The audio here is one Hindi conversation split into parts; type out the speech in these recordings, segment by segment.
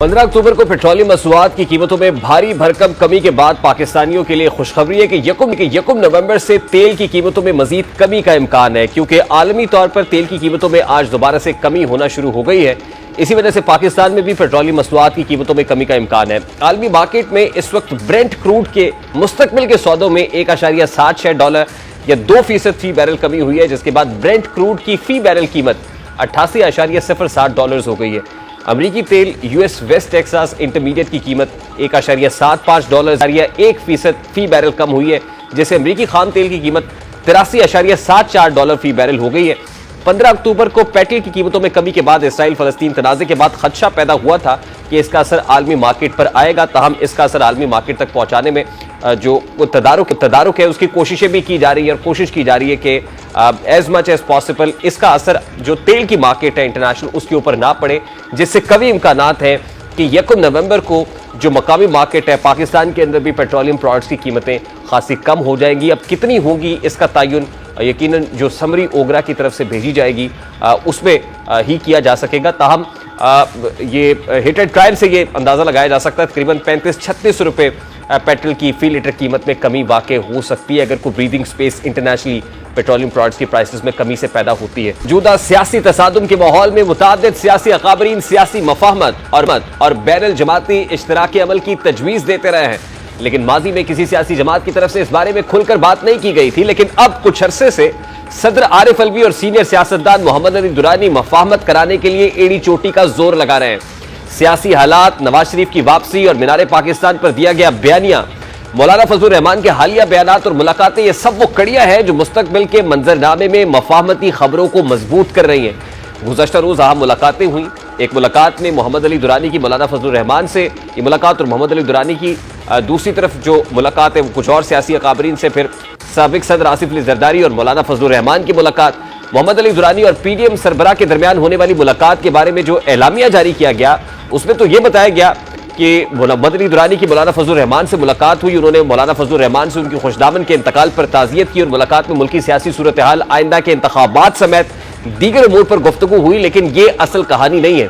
15 अक्टूबर को पेट्रोलियम मसनूआत की कीमतों में भारी भरकम कमी के बाद पाकिस्तानियों के लिए खुशखबरी है कि यकम नवंबर से तेल की कीमतों में मजीद कमी का इम्कान है, क्योंकि आलमी तौर पर तेल की कीमतों में आज दोबारा से कमी होना शुरू हो गई है। इसी वजह से पाकिस्तान में भी पेट्रोलियम मसनूआत की कीमतों में कमी का इम्कान है। आलमी मार्केट में इस वक्त ब्रेंट क्रूड के मुस्तकबिल के सौदों में $1.76 या 2% फी बैरल कमी हुई है, जिसके बाद ब्रेंट क्रूड की फी बैरल कीमत $88.07 हो गई है। अमरीकी तेल यूएस वेस्ट टेक्सास इंटरमीडिएट की कीमत $1.75 या 1% फी बैरल कम हुई है, जिससे अमरीकी खाम तेल की कीमत $83.74 फी बैरल हो गई है। 15 अक्टूबर को पेट्रोल की कीमतों में कमी के बाद इसराइल फलस्तीन तनाज़े के बाद खदशा पैदा हुआ था कि इसका असर आलमी मार्केट पर आएगा। ताहम इसका असर आलमी मार्केट तक पहुंचाने में जो तदारुक है उसकी कोशिशें भी की जा रही है और कोशिश की जा रही है कि एज मच एज पॉसिबल इसका असर जो तेल की मार्केट है इंटरनेशनल उसके ऊपर ना पड़े, जिससे कभी इम्कानात है कि 1 नवंबर को जो मकामी मार्केट है पाकिस्तान के अंदर भी पेट्रोलियम प्रोडक्ट्स की कीमतें खासी कम हो जाएंगी। अब कितनी होंगी इसका तयन यकीनन जो समरी ओगरा की तरफ से भेजी जाएगी उसमें ही किया जा सकेगा। ताहम ये हिट एंड ट्रायल से ये अंदाज़ा लगाया जा सकता है तकरीबन 35-36 रुपये पेट्रोल की फी लीटर कीमत में कमी वाक़ई हो सकती है अगर कोई breathing space internationally petroleum products की प्राइसेस में कमी से पैदा होती है। मौजूदा सियासी तसादुम के माहौल में मुतादिद सियासी अकाबरीन सियासी मफाहमत और बैनुल जमाती इश्तराकी अमल की तजवीज़ देते रहे हैं, लेकिन माजी में किसी सियासी जमात की तरफ से इस बारे में खुलकर बात नहीं की गई थी। लेकिन अब कुछ अरसे से सदर आरिफ अलवी और सीनियर सियासतदान मोहम्मद अली दुरानी मफाहमत कराने के लिए एड़ी चोटी का जोर लगा रहे हैं। सियासी हालात, नवाज शरीफ की वापसी और मीनार पाकिस्तान पर दिया गया बयानिया, मौलाना फजलुर रहमान के हालिया बयानात और मुलाकातें, ये सब वो कड़ियां हैं जो मुस्तकबिल के मंजरनामे में मफाहमती खबरों को मजबूत कर रही हैं। गुज़श्ता रोज अहम मुलाकातें हुई। एक मुलाकात में मोहम्मद अली दुरानी की मौलाना फजलुर रहमान से ये मुलाकात और मोहम्मद अली दुरानी की दूसरी तरफ जो मुलाकात है वो कुछ और सियासी अकाबरीन से, फिर साबिक सदर आसिफ अली जरदारी और मौलाना फजलुर रहमान की मुलाकात, मोहम्मद अली दुरानी और पीडीएम सरबराह के दरमियान होने वाली मुलाकात के बारे में जो एलामिया जारी किया गया उसमें तो ये बताया गया कि मोहम्मद अली दुरानी की मौलाना फजलुर रहमान से मुलाकात हुई। उन्होंने मौलाना फजलुर रहमान से उनकी खुशदामन के इंतकाल पर ताज़ियत की और मुलाकात में मुल्की सियासी सूरत हाल, आइंदा के इंतखाबात समेत दीगर उमूर पर गुफ्तगू हुई। लेकिन ये असल कहानी नहीं है।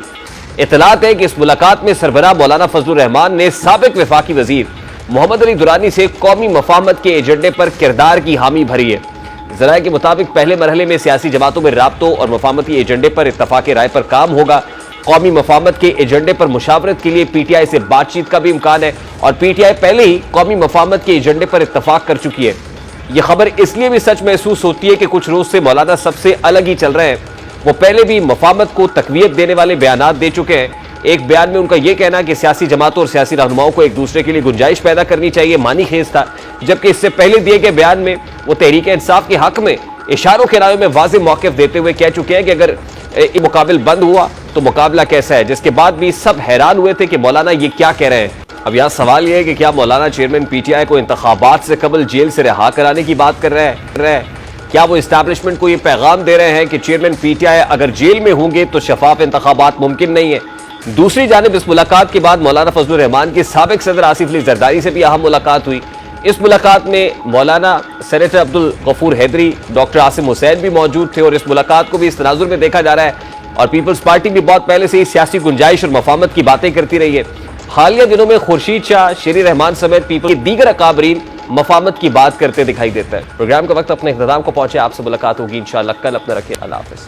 इतलात है कि इस मुलाकात में सरबराह मौलाना फजलुर रहमान ने साबिक वफाकी वजीर मोहम्मद अली दुरानी से कौमी मफाहमत के एजेंडे पर किरदार की हामी भरी है। ज़राए के मुताबिक पहले मरहले में सियासी जमातों में राब्तों और मफाहमती एजेंडे पर इत्तफाक राय पर काम होगा। कौमी मफाहमत के एजेंडे पर मुशावरत के लिए पीटीआई से बातचीत का भी इम्कान है और पीटीआई पहले ही कौमी मफाहमत के एजेंडे पर इत्तफाक कर चुकी है। यह खबर इसलिए भी सच महसूस होती है कि कुछ रोज से मौलाना सबसे अलग ही चल रहे हैं। वो पहले भी मफाहमत को तकवीयत देने वाले बयानात दे चुके हैं। एक बयान में उनका यह कहना कि सियासी जमातों और सियासी रहनुमाओं को एक दूसरे के लिए गुंजाइश पैदा करनी चाहिए मानी खेज था, जबकि इससे पहले दिए गए बयान में वो तहरीक इंसाफ के हक में इशारों के रायों में वाज़ेह मौक़िफ़ देते हुए कह चुके हैं कि अगर ये मुकाबला बंद हुआ तो मुकाबला कैसा है, जिसके बाद भी सब हैरान हुए थे कि मौलाना ये क्या कह रहे हैं। अब यहाँ सवाल यह है कि क्या मौलाना चेयरमैन पीटीआई को इंतखाबात से कबल जेल से रिहा कराने की बात कर रहे हैं? क्या वो इस्टेब्लिशमेंट को ये पैगाम दे रहे हैं कि चेयरमैन पीटीआई अगर जेल में होंगे तो शफाफ इंतखाबात मुमकिन नहीं है? दूसरी जानिब इस मुलाकात के बाद मौलाना फजलुर रहमान के साबिक सदर आसिफ अली जरदारी से भी अहम मुलाकात हुई। इस मुलाकात में मौलाना सेनेटर अब्दुल गफूर हैदरी, डॉक्टर आसिम हुसैन भी मौजूद थे और इस मुलाकात को भी इस तनाजुर में देखा जा रहा है। और पीपल्स पार्टी भी बहुत पहले से ही सियासी गुंजाइश और मफाहमत की बातें करती रही है। हालिया दिनों में खुर्शीद शाह, शेरी रहमान समेत पीपल के दीगर अकाबरीन मफाहमत की बात करते दिखाई देता है। प्रोग्राम का वक्त अपने इख्तिताम को पहुंचे, आपसे मुलाकात होगी इंशाअल्लाह कल। अपना रखिए, अल्लाह हाफ़िज़।